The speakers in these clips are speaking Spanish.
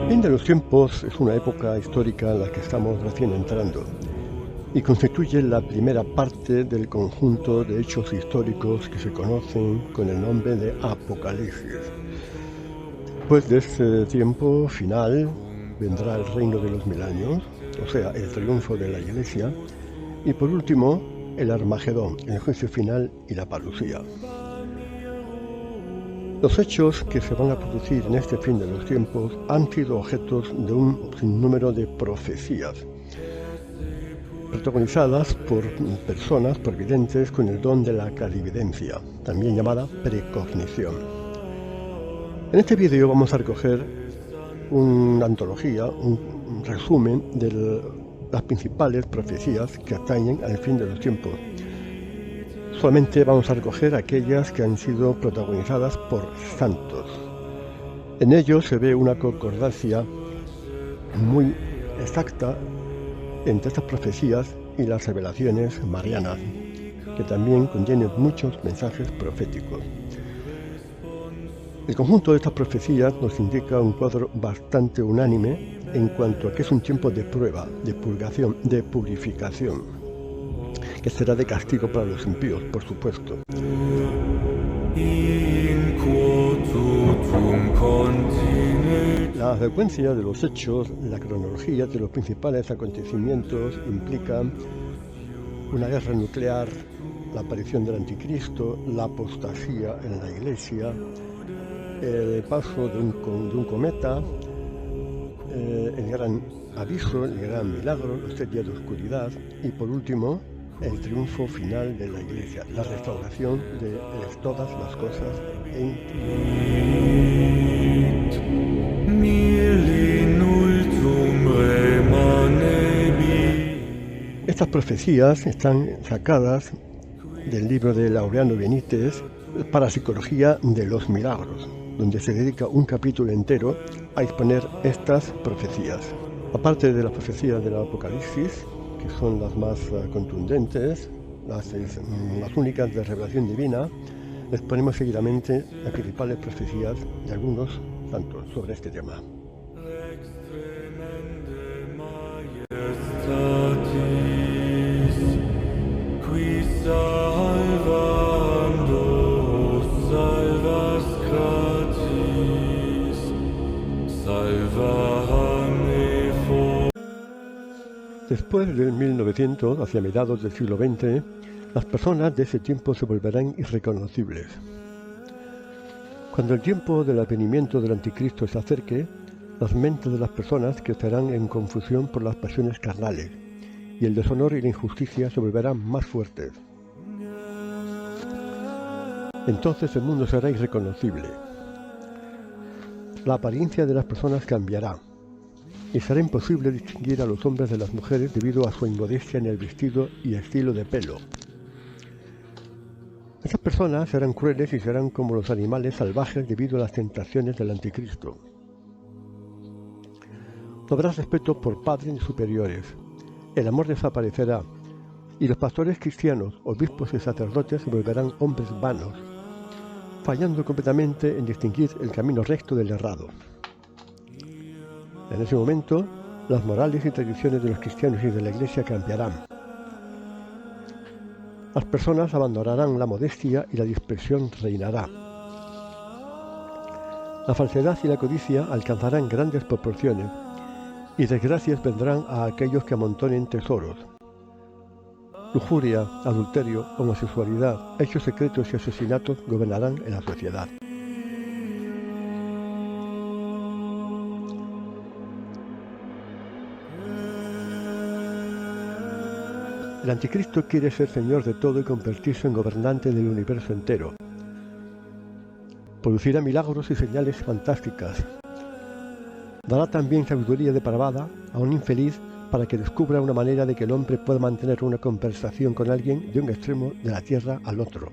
Fin de los tiempos es una época histórica en la que estamos recién entrando y constituye la primera parte del conjunto de hechos históricos que se conocen con el nombre de Apocalipsis. Después de este tiempo final vendrá el reino de los 1000 años, o sea, el triunfo de la Iglesia, y por último el Armagedón, el juicio final y la parucía. Los hechos que se van a producir en este fin de los tiempos han sido objetos de un sinnúmero de profecías, protagonizadas por personas, por videntes con el don de la clarividencia, también llamada precognición. En este vídeo vamos a recoger una antología, un resumen de las principales profecías que atañen al fin de los tiempos. Solamente vamos a recoger aquellas que han sido protagonizadas por santos. En ellos se ve una concordancia muy exacta entre estas profecías y las revelaciones marianas, que también contienen muchos mensajes proféticos. El conjunto de estas profecías nos indica un cuadro bastante unánime en cuanto a que es un tiempo de prueba, de purgación, de purificación, que será de castigo para los impíos, por supuesto. La secuencia de los hechos, la cronología de los principales acontecimientos implican una guerra nuclear, la aparición del anticristo, la apostasía en la iglesia, el paso de un cometa, el gran aviso, el gran milagro, los 3 días de oscuridad y por último el triunfo final de la Iglesia, la restauración de todas las cosas en Estas profecías están sacadas del libro de Laureano Benítez, Parapsicología de los Milagros, donde se dedica un capítulo entero a exponer estas profecías. Aparte de las profecías del Apocalipsis, que son las más contundentes, las únicas de revelación divina, les ponemos seguidamente las principales profecías de algunos santos sobre este tema. Después del 1900, hacia mediados del siglo XX, las personas de ese tiempo se volverán irreconocibles. Cuando el tiempo del advenimiento del anticristo se acerque, las mentes de las personas que estarán en confusión por las pasiones carnales, y el deshonor y la injusticia se volverán más fuertes. Entonces el mundo será irreconocible. La apariencia de las personas cambiará, y será imposible distinguir a los hombres de las mujeres debido a su inmodestia en el vestido y estilo de pelo. Esas personas serán crueles y serán como los animales salvajes debido a las tentaciones del anticristo. No habrá respeto por padres ni superiores. El amor desaparecerá, y los pastores cristianos, obispos y sacerdotes se volverán hombres vanos, fallando completamente en distinguir el camino recto del errado. En ese momento, las morales y tradiciones de los cristianos y de la Iglesia cambiarán. Las personas abandonarán la modestia y la dispersión reinará. La falsedad y la codicia alcanzarán grandes proporciones, y desgracias vendrán a aquellos que amontonen tesoros. Lujuria, adulterio, homosexualidad, hechos secretos y asesinatos gobernarán en la sociedad. El anticristo quiere ser señor de todo y convertirse en gobernante del universo entero. Producirá milagros y señales fantásticas. Dará también sabiduría depravada a un infeliz para que descubra una manera de que el hombre pueda mantener una conversación con alguien de un extremo de la tierra al otro.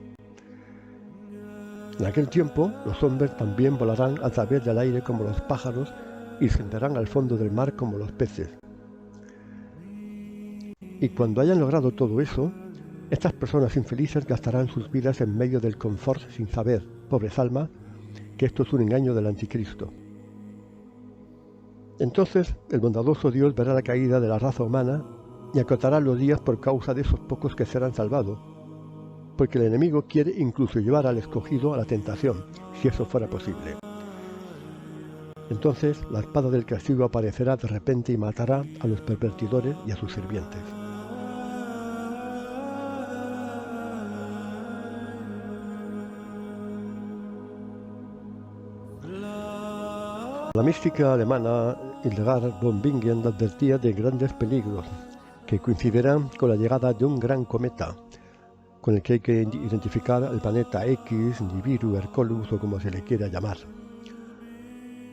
En aquel tiempo, los hombres también volarán a través del aire como los pájaros y descenderán al fondo del mar como los peces. Y cuando hayan logrado todo eso, estas personas infelices gastarán sus vidas en medio del confort sin saber, pobres almas, que esto es un engaño del anticristo. Entonces el bondadoso Dios verá la caída de la raza humana y acotará los días por causa de esos pocos que serán salvados, porque el enemigo quiere incluso llevar al escogido a la tentación, si eso fuera posible. Entonces la espada del castigo aparecerá de repente y matará a los pervertidores y a sus sirvientes. La mística alemana Hildegard von Bingen advertía de grandes peligros que coincidirán con la llegada de un gran cometa, con el que hay que identificar el planeta X, Nibiru, Hercolus o como se le quiera llamar.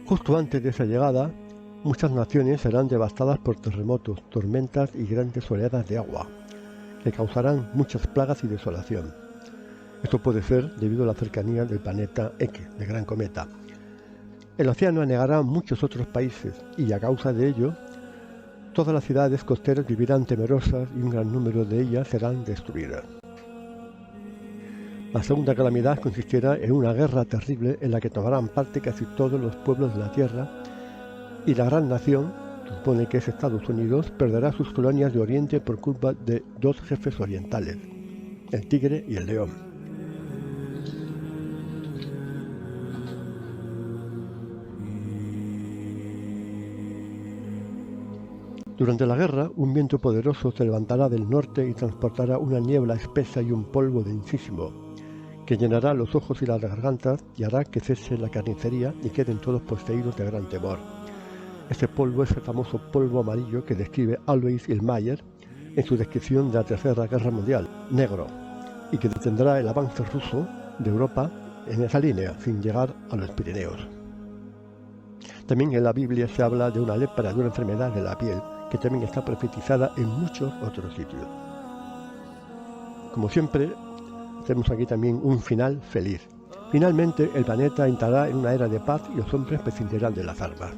Justo antes de esa llegada, muchas naciones serán devastadas por terremotos, tormentas y grandes oleadas de agua, que causarán muchas plagas y desolación. Esto puede ser debido a la cercanía del planeta X, del gran cometa. El océano anegará muchos otros países y a causa de ello, todas las ciudades costeras vivirán temerosas y un gran número de ellas serán destruidas. La segunda calamidad consistirá en una guerra terrible en la que tomarán parte casi todos los pueblos de la tierra y la gran nación, se supone que es Estados Unidos, perderá sus colonias de Oriente por culpa de dos jefes orientales, el tigre y el león. Durante la guerra, un viento poderoso se levantará del norte y transportará una niebla espesa y un polvo densísimo, que llenará los ojos y las gargantas y hará que cese la carnicería y queden todos poseídos de gran temor. Este polvo es el famoso polvo amarillo que describe Alois Illmayer en su descripción de la Tercera Guerra Mundial, negro, y que detendrá el avance ruso de Europa en esa línea, sin llegar a los Pirineos. También en la Biblia se habla de una lepra, de una enfermedad de la piel, que también está profetizada en muchos otros sitios. Como siempre, tenemos aquí también un final feliz. Finalmente, el planeta entrará en una era de paz y los hombres prescindirán de las armas.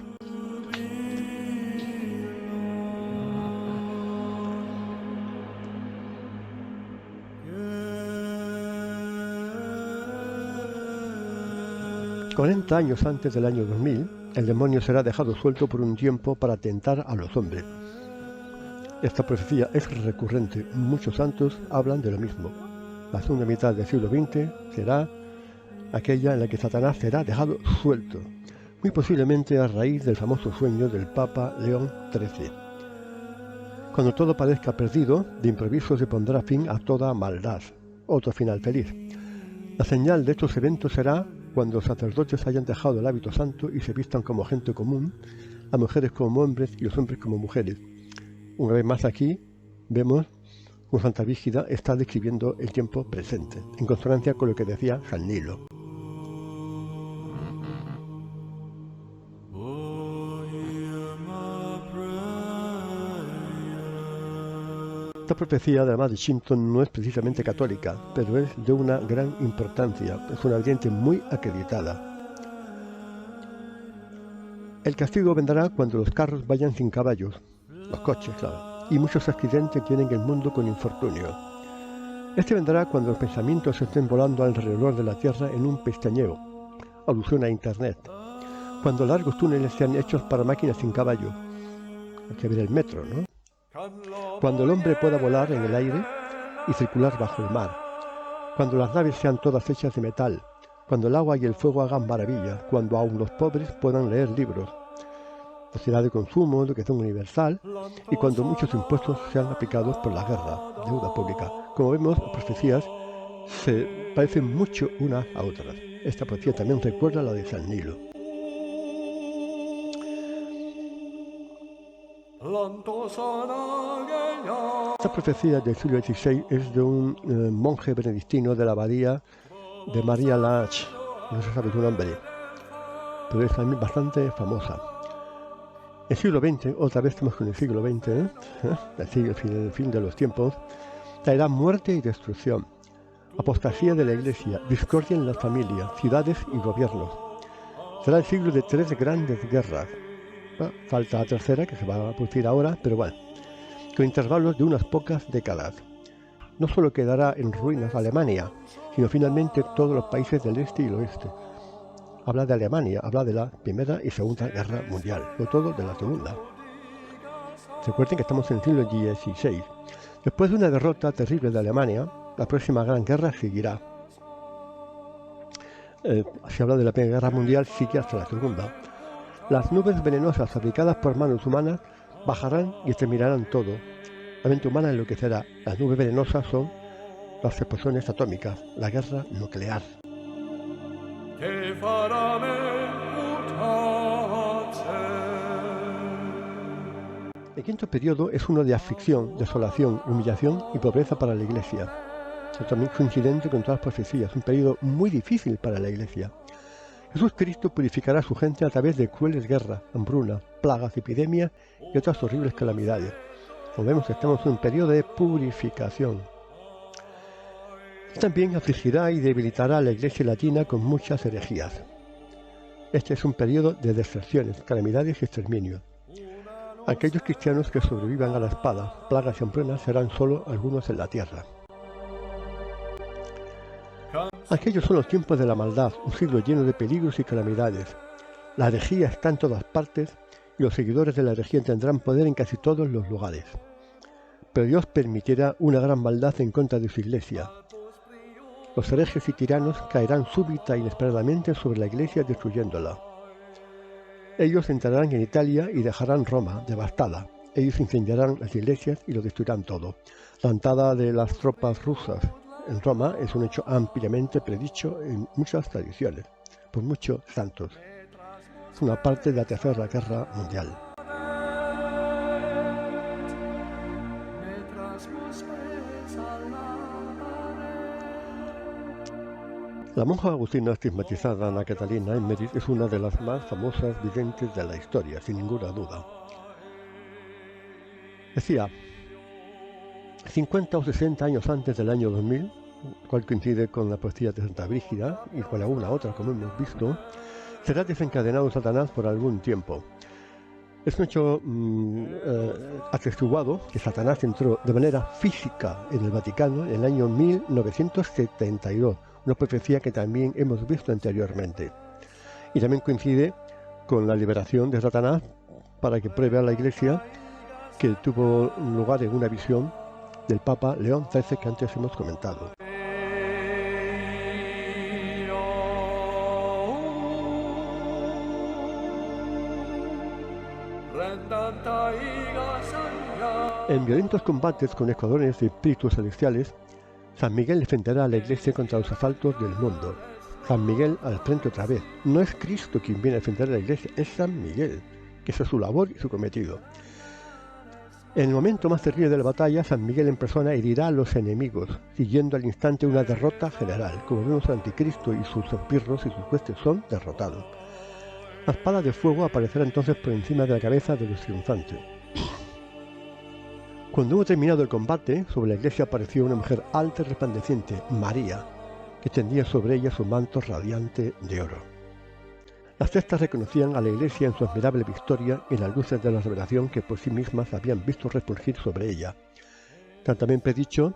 «40 años antes del año 2000, el demonio será dejado suelto por un tiempo para tentar a los hombres. Esta profecía es recurrente, muchos santos hablan de lo mismo. La segunda mitad del siglo XX será aquella en la que Satanás será dejado suelto, muy posiblemente a raíz del famoso sueño del Papa León XIII. Cuando todo parezca perdido, de improviso se pondrá fin a toda maldad. Otro final feliz. La señal de estos eventos será cuando los sacerdotes hayan dejado el hábito santo y se vistan como gente común, las mujeres como hombres y los hombres como mujeres. Una vez más aquí vemos cómo Santa Brígida está describiendo el tiempo presente, en consonancia con lo que decía San Nilo. Esta profecía, además de Shinton, no es precisamente católica, pero es de una gran importancia, es una vertiente muy acreditada. El castigo vendrá cuando los carros vayan sin caballos, los coches, claro, y muchos accidentes tienen el mundo con infortunio. Este vendrá cuando los pensamientos estén volando alrededor de la Tierra en un pestañeo, alusión a Internet, cuando largos túneles sean hechos para máquinas sin caballo, hay que ver el metro, ¿no? Cuando el hombre pueda volar en el aire y circular bajo el mar, cuando las naves sean todas hechas de metal, cuando el agua y el fuego hagan maravillas, cuando aún los pobres puedan leer libros, sociedad de consumo, educación universal, y cuando muchos impuestos sean aplicados por la guerra, deuda pública. Como vemos, las profecías se parecen mucho unas a otras. Esta profecía también recuerda la de San Nilo. Esta profecía del siglo XVI es de un monje benedictino de la abadía de María Laach, no se sabe su nombre, pero es también bastante famosa. El siglo XX, otra vez estamos con el siglo XX, el fin de los tiempos, traerá muerte y destrucción. apostasía de la Iglesia, discordia en las familias, ciudades y gobiernos. Será el siglo de 3 grandes guerras. Falta la tercera, que se va a producir ahora, pero bueno, con intervalos de unas pocas décadas. No solo quedará en ruinas Alemania, sino finalmente todos los países del este y el oeste. Habla de Alemania, habla de la Primera y Segunda Guerra Mundial, no todo de la Segunda. Recuerden que estamos en el siglo XVI. Después de una derrota terrible de Alemania, la próxima gran guerra seguirá. Se habla de la Primera Guerra Mundial, sigue hasta la Segunda. Las nubes venenosas fabricadas por manos humanas bajarán y exterminarán todo. La mente humana enloquecerá. Las nubes venenosas son las explosiones atómicas, la guerra nuclear. El quinto periodo es uno de aflicción, desolación, humillación y pobreza para la Iglesia. Es también coincidente con todas las profecías, un periodo muy difícil para la Iglesia. Jesús Cristo purificará a su gente a través de crueles guerras, hambrunas, plagas, epidemias y otras horribles calamidades. Como vemos, estamos en un periodo de purificación. También afligirá y debilitará a la Iglesia latina con muchas herejías. Este es un periodo de deserciones, calamidades y exterminio. Aquellos cristianos que sobrevivan a la espada, plagas y hambrunas serán solo algunos en la tierra. Aquellos son los tiempos de la maldad, un siglo lleno de peligros y calamidades. La herejía está en todas partes y los seguidores de la herejía tendrán poder en casi todos los lugares. Pero Dios permitirá una gran maldad en contra de su Iglesia. Los herejes y tiranos caerán súbita e inesperadamente sobre la Iglesia destruyéndola. Ellos entrarán en Italia y dejarán Roma devastada. Ellos incendiarán las iglesias y lo destruirán todo. La entrada de las tropas rusas en Roma es un hecho ampliamente predicho en muchas tradiciones, por muchos santos. Es una parte de la Tercera Guerra Mundial. La monja agustina estigmatizada Ana Catalina Emmerich es una de las más famosas videntes de la historia, sin ninguna duda. Decía, 50 o 60 años antes del año 2000, cual coincide con la profecía de Santa Brígida y con alguna otra, como hemos visto, será desencadenado Satanás por algún tiempo. Es un hecho atestiguado que Satanás entró de manera física en el Vaticano en el año 1972, una profecía que también hemos visto anteriormente. Y también coincide con la liberación de Satanás para que pruebe a la Iglesia, que tuvo lugar en una visión del Papa León XIII que antes hemos comentado. En violentos combates con escuadrones de espíritus celestiales, San Miguel defenderá a la Iglesia contra los asaltos del mundo. San Miguel al frente otra vez. No es Cristo quien viene a defender a la Iglesia, es San Miguel, que esa es su labor y su cometido. En el momento más terrible de la batalla, San Miguel en persona herirá a los enemigos, siguiendo al instante una derrota general. Como vemos, el anticristo y sus esbirros y sus huestes son derrotados. La espada de fuego aparecerá entonces por encima de la cabeza de los triunfantes. Cuando hubo terminado el combate, sobre la iglesia apareció una mujer alta y resplandeciente, María, que tendía sobre ella su manto radiante de oro. Las sectas reconocían a la iglesia en su admirable victoria y las luces de la revelación que por sí mismas habían visto refulgir sobre ella. Han también predicho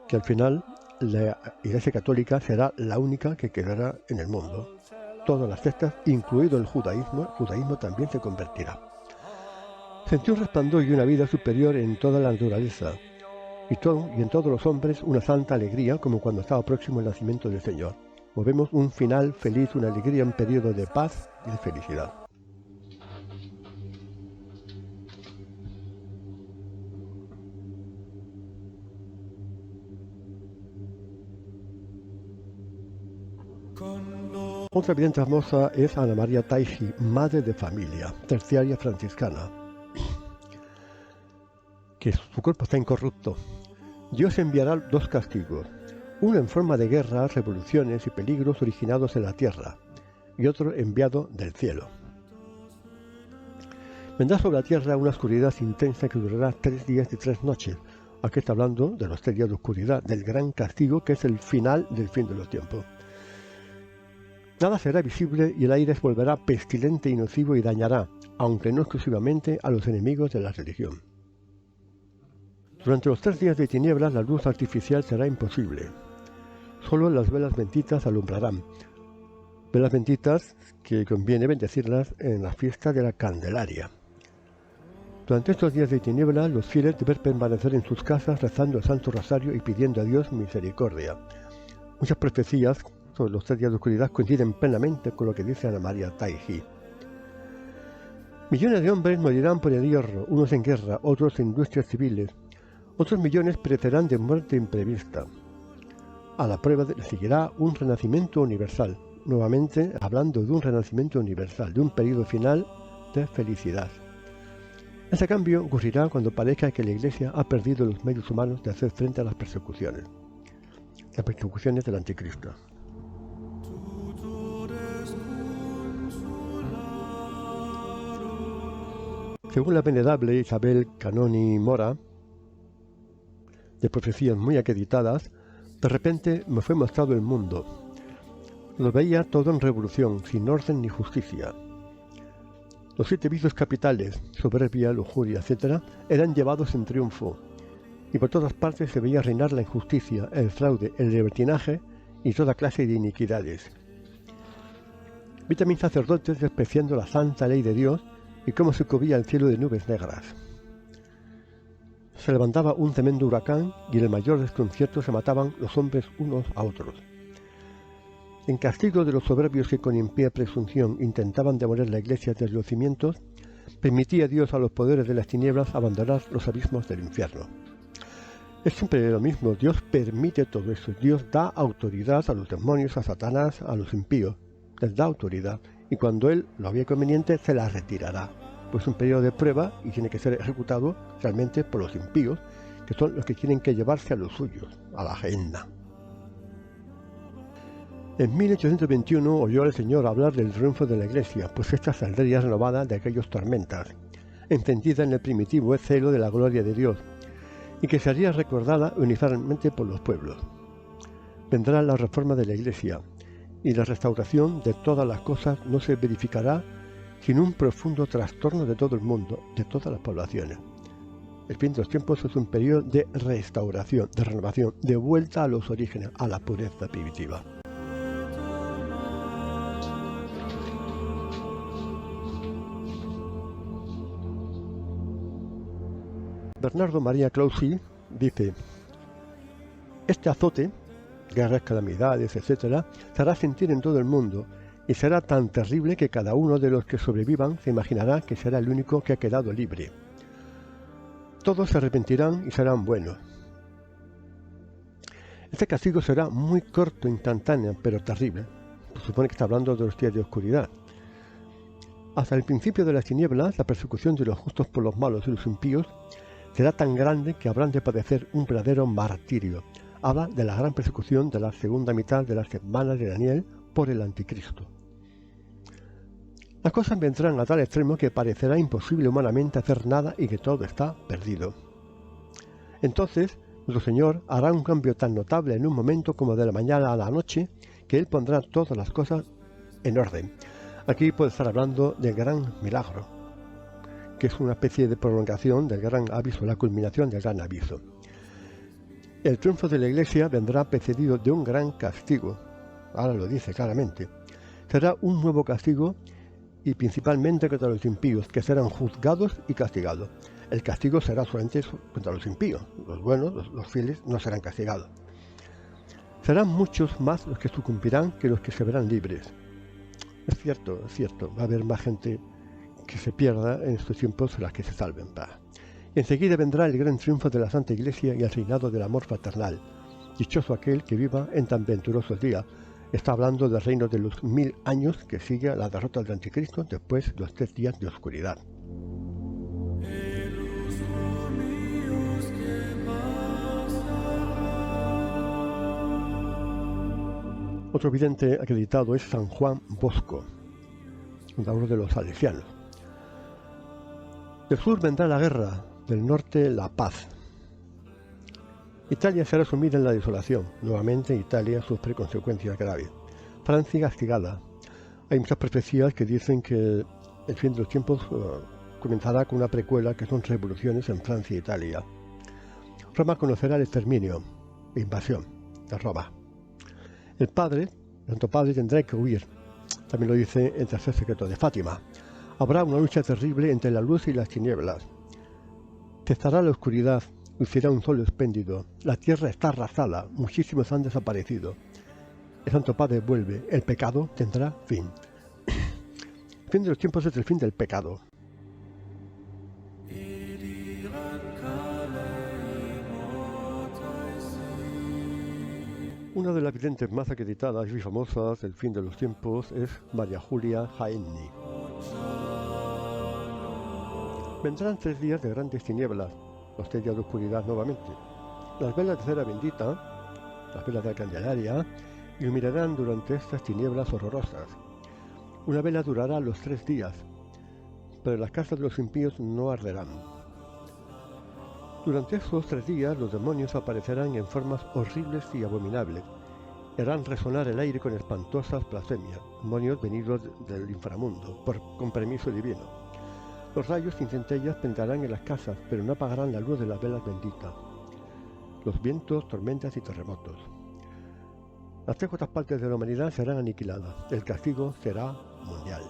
que al final la Iglesia Católica será la única que quedará en el mundo. Todas las sectas, incluido el judaísmo también se convertirá. Sentí un resplandor y una vida superior en toda la naturaleza, y en todos los hombres una santa alegría, como cuando estaba próximo el nacimiento del Señor. Movemos un final feliz, una alegría, un periodo de paz y de felicidad. Otra vidente famosa es Ana María Taigi, madre de familia, terciaria franciscana, que su cuerpo está incorrupto. Dios enviará 2 castigos, uno en forma de guerras, revoluciones y peligros originados en la tierra, y otro enviado del cielo. Vendrá sobre la tierra una oscuridad intensa que durará 3 días y 3 noches, Aquí está hablando de los 3 días de oscuridad, del gran castigo que es el final del fin de los tiempos. Nada será visible y el aire se volverá pestilente y nocivo y dañará, aunque no exclusivamente, a los enemigos de la religión. Durante los 3 días de tinieblas la luz artificial será imposible. Solo las velas benditas alumbrarán. Velas benditas que conviene bendecirlas en la fiesta de la Candelaria. Durante estos días de tinieblas los fieles deben permanecer en sus casas rezando el Santo Rosario y pidiendo a Dios misericordia. Muchas profecías sobre los 3 días de oscuridad coinciden plenamente con lo que dice Ana María Taiji. Millones de hombres morirán por el hierro, unos en guerra, otros en industrias civiles. Otros millones perecerán de muerte imprevista. A la prueba le seguirá un renacimiento universal, nuevamente hablando de un renacimiento universal, de un periodo final de felicidad. Ese cambio ocurrirá cuando parezca que la Iglesia ha perdido los medios humanos de hacer frente a las persecuciones del Anticristo. Según la venerable Isabel Canoni Mora, de profecías muy acreditadas, de repente me fue mostrado el mundo. Lo veía todo en revolución, sin orden ni justicia. Los 7 vicios capitales, soberbia, lujuria, etc., eran llevados en triunfo, y por todas partes se veía reinar la injusticia, el fraude, el libertinaje y toda clase de iniquidades. Vi también sacerdotes despreciando la santa ley de Dios y cómo se cubría el cielo de nubes negras. Se levantaba un tremendo huracán y en el mayor desconcierto se mataban los hombres unos a otros. En castigo de los soberbios que con impía presunción intentaban demoler la iglesia desde los cimientos, permitía Dios a los poderes de las tinieblas abandonar los abismos del infierno. Es siempre lo mismo, Dios permite todo eso, Dios da autoridad a los demonios, a Satanás, a los impíos, les da autoridad, y cuando Él lo vea conveniente se la retirará, pues es un periodo de prueba y tiene que ser ejecutado realmente por los impíos, que son los que tienen que llevarse a los suyos, a la gehenna. En 1821 oyó al Señor hablar del triunfo de la Iglesia, pues ésta saldría renovada de aquellas tormentas, encendida en el primitivo celo de la gloria de Dios, y que sería recordada uniformemente por los pueblos. Vendrá la reforma de la Iglesia, y la restauración de todas las cosas no se verificará sin un profundo trastorno de todo el mundo, de todas las poblaciones. El fin de los tiempos es un periodo de restauración, de renovación, de vuelta a los orígenes, a la pureza primitiva. Bernardo María Clausi dice: este azote, guerras, calamidades, etc., se hará sentir en todo el mundo y será tan terrible que cada uno de los que sobrevivan se imaginará que será el único que ha quedado libre. Todos se arrepentirán y serán buenos. Este castigo será muy corto, instantáneo, pero terrible. Se supone que está hablando de los días de oscuridad. Hasta el principio de las tinieblas, la persecución de los justos por los malos y los impíos será tan grande que habrán de padecer un verdadero martirio. Habla de la gran persecución de la segunda mitad de las semanas de Daniel por el Anticristo. Las cosas vendrán a tal extremo que parecerá imposible humanamente hacer nada y que todo está perdido. Entonces, nuestro Señor hará un cambio tan notable en un momento como de la mañana a la noche, que Él pondrá todas las cosas en orden. Aquí puede estar hablando del gran milagro, que es una especie de prolongación del gran aviso, la culminación del gran aviso. El triunfo de la Iglesia vendrá precedido de un gran castigo. Ahora lo dice claramente. Será un nuevo castigo y principalmente contra los impíos, que serán juzgados y castigados. El castigo será solamente contra los impíos. Los buenos, los fieles, no serán castigados. Serán muchos más los que sucumbirán que los que se verán libres. Es cierto. Va a haber más gente que se pierda en estos tiempos de las que se salven. Enseguida vendrá el gran triunfo de la Santa Iglesia y el reinado del amor fraternal. Dichoso aquel que viva en tan venturosos días. Está hablando del reino de los 1000 años que sigue a la derrota del Anticristo después de los 3 días de oscuridad. Otro vidente acreditado es San Juan Bosco, fundador de los salesianos. Del sur vendrá la guerra, del norte la paz. Italia será sumida en la desolación. Nuevamente Italia sufre consecuencias graves. Francia castigada. Hay muchas profecías que dicen que el fin de los tiempos comenzará con una precuela que son revoluciones en Francia e Italia. Roma conocerá el exterminio e invasión de Roma. El Santo Padre tendrá que huir. También lo dice el tercer secreto de Fátima. Habrá una lucha terrible entre la luz y las tinieblas. Cesará la oscuridad, lucirá un sol espléndido. La tierra está arrasada, muchísimos han desaparecido. El Santo Padre vuelve, el pecado tendrá fin. El fin de los tiempos es el fin del pecado. Una de las videntes más acreditadas y famosas del fin de los tiempos es María Julia Jaenni. Vendrán 3 días de grandes tinieblas, los 3 días de oscuridad nuevamente. Las velas de cera bendita, las velas de la Candelaria, iluminarán durante estas tinieblas horrorosas. Una vela durará los 3 días, pero las casas de los impíos no arderán. Durante esos 3 días los demonios aparecerán en formas horribles y abominables, y harán resonar el aire con espantosas blasfemias, demonios venidos del inframundo, con permiso divino. Los rayos y centellas penetrarán en las casas, pero no apagarán la luz de las velas benditas. Los vientos, tormentas y terremotos. Las 3 cuartas partes de la humanidad serán aniquiladas. El castigo será mundial.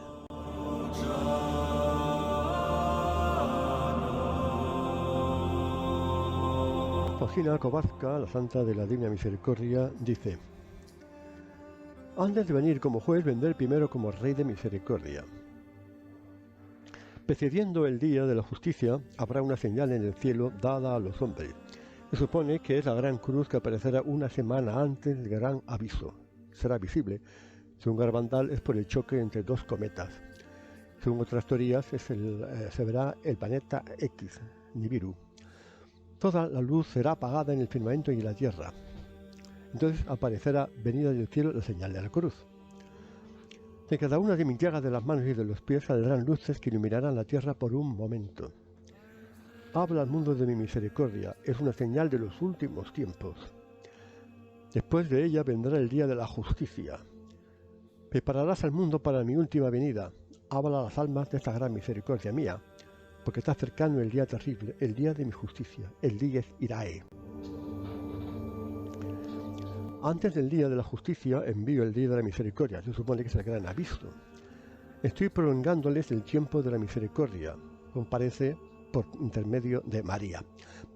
Faustina Kowalska, la santa de la Divina Misericordia, dice: antes de venir como juez, vendré primero como rey de misericordia. Precediendo el día de la justicia, habrá una señal en el cielo dada a los hombres. Se supone que es la gran cruz que aparecerá una semana antes del gran aviso. Será visible. Según Garabandal, es por el choque entre 2 cometas. Según otras teorías, se verá el planeta X, Nibiru. Toda la luz será apagada en el firmamento y en la tierra. Entonces aparecerá venida del cielo la señal de la cruz. De cada una de mis llagas de las manos y de los pies saldrán luces que iluminarán la tierra por un momento. Habla al mundo de mi misericordia, es una señal de los últimos tiempos. Después de ella vendrá el día de la justicia. Prepararás al mundo para mi última venida. Habla a las almas de esta gran misericordia mía, porque está cercano el día terrible, el día de mi justicia, el día Irae. Antes del día de la justicia envío el día de la misericordia, se supone que es el gran aviso. Estoy prolongándoles el tiempo de la misericordia, comparece por intermedio de María.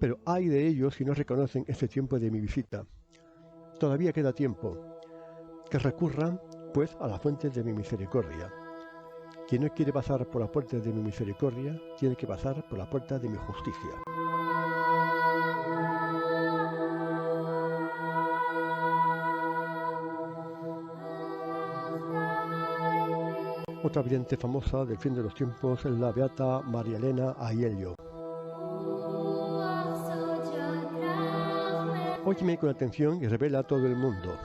Pero ay de ellos si no reconocen este tiempo de mi visita. Todavía queda tiempo. Que recurran, pues, a las fuentes de mi misericordia. Quien no quiere pasar por la puerta de mi misericordia, tiene que pasar por la puerta de mi justicia. Otra vidente famosa del fin de los tiempos es la beata María Elena Aiello. Óyeme con atención y revela a todo el mundo.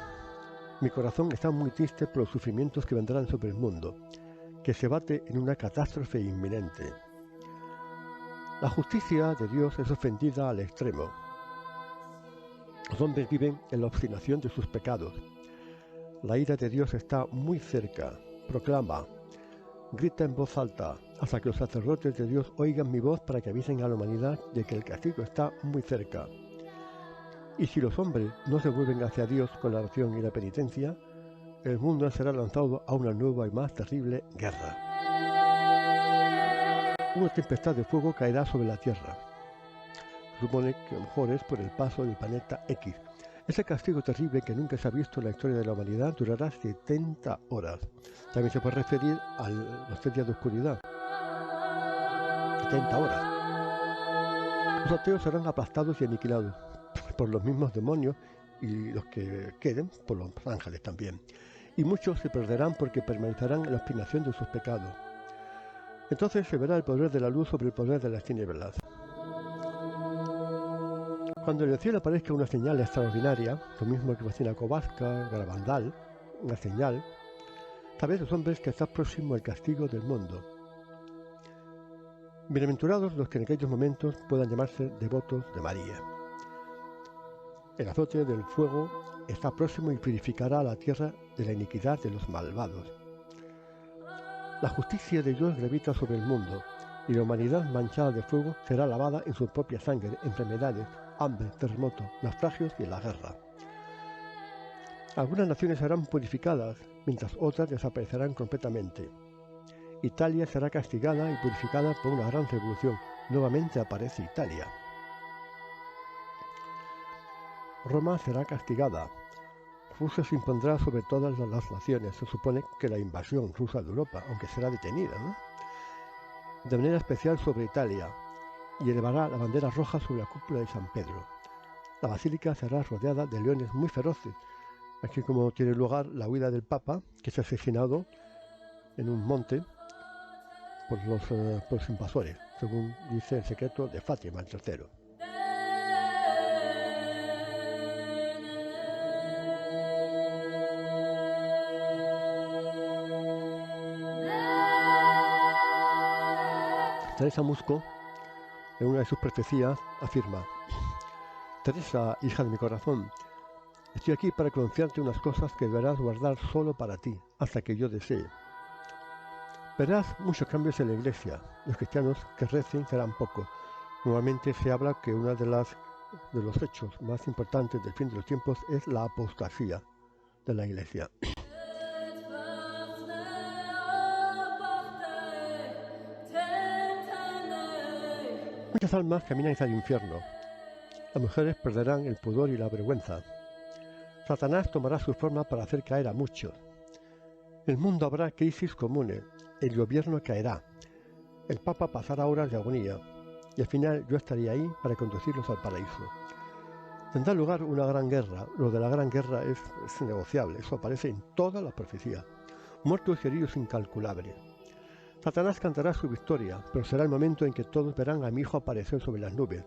Mi corazón está muy triste por los sufrimientos que vendrán sobre el mundo, que se bate en una catástrofe inminente. La justicia de Dios es ofendida al extremo. Los hombres viven en la obstinación de sus pecados. La ira de Dios está muy cerca. Proclama, grita en voz alta, hasta que los sacerdotes de Dios oigan mi voz para que avisen a la humanidad de que el castigo está muy cerca. Y si los hombres no se vuelven hacia Dios con la oración y la penitencia, el mundo será lanzado a una nueva y más terrible guerra. Una tempestad de fuego caerá sobre la Tierra. Se supone que a lo mejor es por el paso del planeta X. Ese castigo terrible que nunca se ha visto en la historia de la humanidad durará 70 horas. También se puede referir a los 3 días de oscuridad. 70 horas. Los ateos serán aplastados y aniquilados por los mismos demonios y los que queden por los ángeles también. Y muchos se perderán porque permanecerán en la obstinación de sus pecados. Entonces se verá el poder de la luz sobre el poder de las tinieblas. Cuando en el cielo aparezca una señal extraordinaria, lo mismo que Faustina Kowalska, Garabandal, una señal, sabed los hombres que está próximo el castigo del mundo. Bienaventurados los que en aquellos momentos puedan llamarse devotos de María. El azote del fuego está próximo y purificará a la tierra de la iniquidad de los malvados. La justicia de Dios gravita sobre el mundo, y la humanidad manchada de fuego será lavada en su propia sangre, enfermedades, hambre, terremotos, naufragios y en la guerra. Algunas naciones serán purificadas, mientras otras desaparecerán completamente. Italia será castigada y purificada por una gran revolución. Nuevamente aparece Italia. Roma será castigada. Rusia se impondrá sobre todas las naciones. Se supone que la invasión rusa de Europa, aunque será detenida, ¿no? De manera especial sobre Italia, y elevará la bandera roja sobre la cúpula de San Pedro. La basílica será rodeada de leones muy feroces, así como tiene lugar la huida del Papa, que es asesinado en un monte por los invasores, según dice el secreto de Fátima el III. Teresa Musco, en una de sus profecías, afirma: Teresa, hija de mi corazón, estoy aquí para confiarte unas cosas que deberás guardar solo para ti, hasta que yo desee. Verás muchos cambios en la Iglesia. Los cristianos que recen serán pocos. Normalmente se habla que uno de los hechos más importantes del fin de los tiempos es la apostasía de la Iglesia. Muchas almas caminan hacia el infierno. Las mujeres perderán el pudor y la vergüenza. Satanás tomará su forma para hacer caer a muchos. En el mundo habrá crisis comunes. El gobierno caerá. El Papa pasará horas de agonía. Y al final yo estaré ahí para conducirlos al paraíso. Tendrá lugar una gran guerra. Lo de la gran guerra es innegociable. Eso aparece en todas las profecías. Muertos y heridos incalculables. Satanás cantará su victoria, pero será el momento en que todos verán a mi Hijo aparecer sobre las nubes,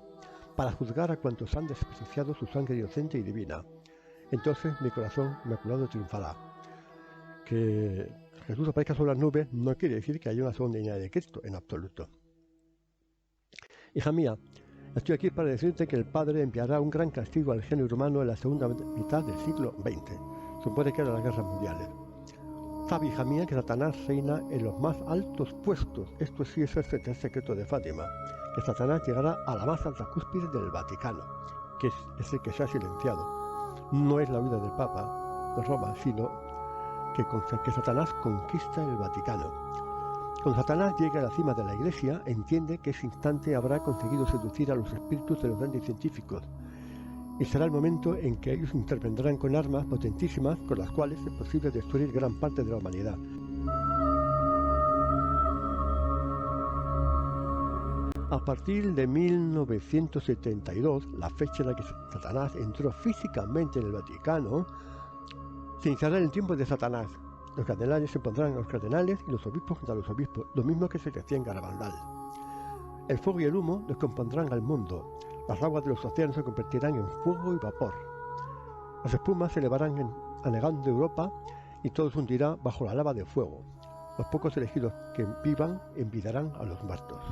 para juzgar a cuantos han despreciado su sangre inocente y divina. Entonces mi corazón inmaculado triunfará. Que Jesús aparezca sobre las nubes no quiere decir que haya una segunda venida de Cristo, en absoluto. Hija mía, estoy aquí para decirte que el Padre enviará un gran castigo al género humano en la segunda mitad del siglo XX. Supone que eran las guerras mundiales. Sabe, hija mía, que Satanás reina en los más altos puestos. Esto sí es el secreto de Fátima, que Satanás llegará a la más alta cúspide del Vaticano, que es el que se ha silenciado. No es la huida del Papa de Roma, sino que Satanás conquista el Vaticano. Cuando Satanás llegue a la cima de la Iglesia, entiende que ese instante habrá conseguido seducir a los espíritus de los grandes científicos, y será el momento en que ellos intervendrán con armas potentísimas con las cuales es posible destruir gran parte de la humanidad. A partir de 1972, la fecha en la que Satanás entró físicamente en el Vaticano, se iniciará el tiempo de Satanás. Los cardenales se pondrán a los cardenales y los obispos contra los obispos, lo mismo que se decía en Garabandal. El fuego y el humo descompondrán al mundo. Las aguas de los océanos se convertirán en fuego y vapor. Las espumas se elevarán anegando Europa y todo se hundirá bajo la lava de fuego. Los pocos elegidos que vivan envidiarán a los muertos.